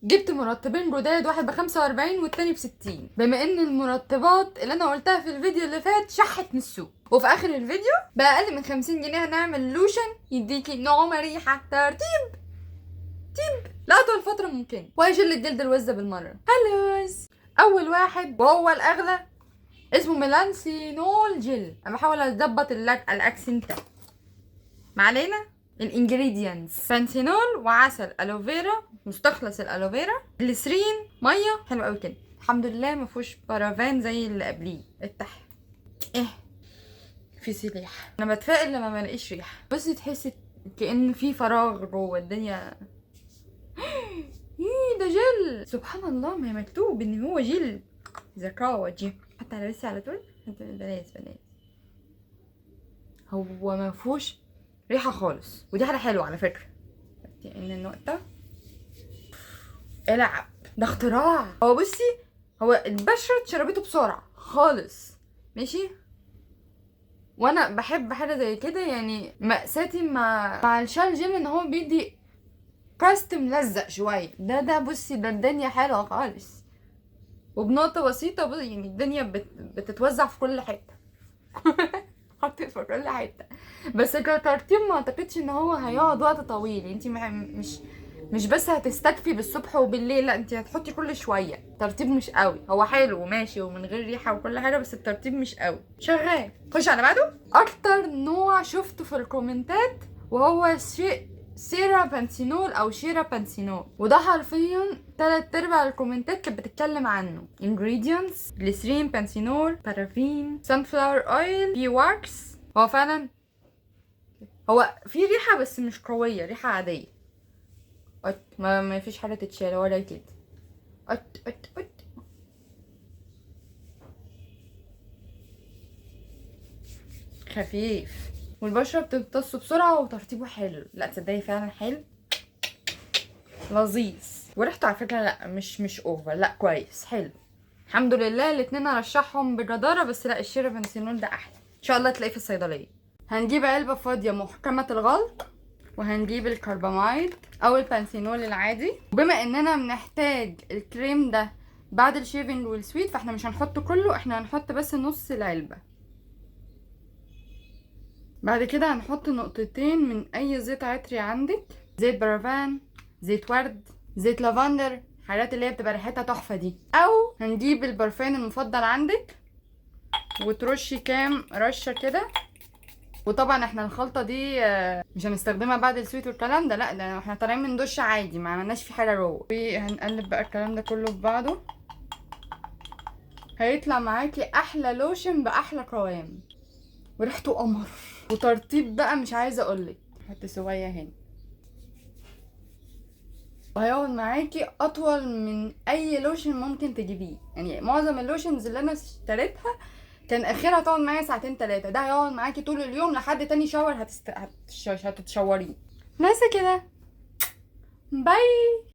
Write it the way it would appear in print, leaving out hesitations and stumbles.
جبت مرطبين جداد، واحد ب45 والتاني ب60، بما ان المرطبات اللي انا قلتها في الفيديو اللي فات شحت من السوق. وفي اخر الفيديو بأقل من 50 جنيه هنعمل لوشن يديكي نعومة ريحة ترطيب لأطول فترة ممكنة، وهيشيل الجلد الوزة بالمرة. هلوز. اول واحد وهو الاغلى اسمه ميلانسينول جل. انا بحاول اظبط الاكسنت. ما علينا. الانجريدينتس: بانسينول وعسل الوفيرا، مستخلص الالوفيرا، جليسرين، ميه. حلو قوي كده. الحمد لله ما فيهوش بارافان زي اللي قبليه. افتح. ايه في ريحه. انا بتفائل لما ما الاقيش ريحه. بصي تحسي كأن في فراغ جوه الدنيا. ايه ده جل. سبحان الله، ما هي مكتوب ان هو جل. ذكاوة جي. حتى على لسه على طول. بلاش. هو ما فيهوش ريحه خالص، ودي حاجه حلوه على فكره. ان النقطه العب ده اختراع. هو بصي، هو البشره شربته بسرعه خالص. ماشي. وانا بحب حاجه زي كده، يعني مأساتي مع الشال جيم ان هو بيدي كاست ملزق شويه. ده بصي، ده الدنيا حلوه خالص، وبنقطه بسيطه يعني الدنيا بتتوزع في كل حته. حطيت في كل حته. بس كترتيب ما اعتقدش ان هو هيقعد وقت طويل. انت مش بس هتستكفي بالصبح وبالليل، لا انت هتحطي كل شويه. ترتيب مش قوي. هو حلو وماشي ومن غير ريحه وكل حاجه، بس الترتيب مش قوي. شغال. خش على بعده. اكتر نوع شفته في الكومنتات وهو سيرا بانسينول او شيرا بانسينول، وده حرفيا 3/4 الكومنتات كانت بتتكلم عنه. ingredients: جليسرين، بانسينول، بارافين، sunflower oil، بي واكس. هو فعلا هو في ريحه بس مش قويه، ريحه عاديه. ما فيش حاجه تتشال ولا كده. خفيف، والبشره بتمتصه بسرعه وترطيبه حلو. لا تصدقي فعلا حلو لذيذ. وريحته على فكره لا مش اوفر، لا كويس حلو. الحمد لله. الاتنين ارشحهم بجداره، بس لا الشيرا بنسينول ده احلى. ان شاء الله تلاقيه في الصيدليه. هنجيب علبه فاضيه محكمه الغلق، وهنجيب الكرباميد او البانسينول العادي. وبما اننا بنحتاج الكريم ده بعد الشيفنج والسويت، فاحنا مش هنحطه كله، احنا هنحط بس نص العلبه. بعد كده هنحط نقطتين من اي زيت عطري عندك، زيت برافان، زيت ورد، زيت لافندر، حاجات اللي هي بتبقى ريحتها تحفه دي. او هنجيب البرفان المفضل عندك وترشي كام رشه كده. وطبعا احنا الخلطه دي مش هنستخدمها بعد السويت والكلام ده، لا ده احنا طالعين من دش عادي ما عملناش فيه حاجه جوه. وهنقلب بقى الكلام ده كله في بعضه. هيطلع معاكي احلى لوشن باحلى قوام، وريحته قمر، وترطيب بقى مش عايزه اقولك. حط سويه هنا. وهيقعد معاكي اطول من اي لوشن ممكن تجيبيه. يعني معظم اللوشنز اللي انا اشتريتها كان اخرها تقعد معايا ساعتين 3. ده هيقعد معاكي طول اليوم لحد تاني شاور هتتشوريه. بس كده. باي.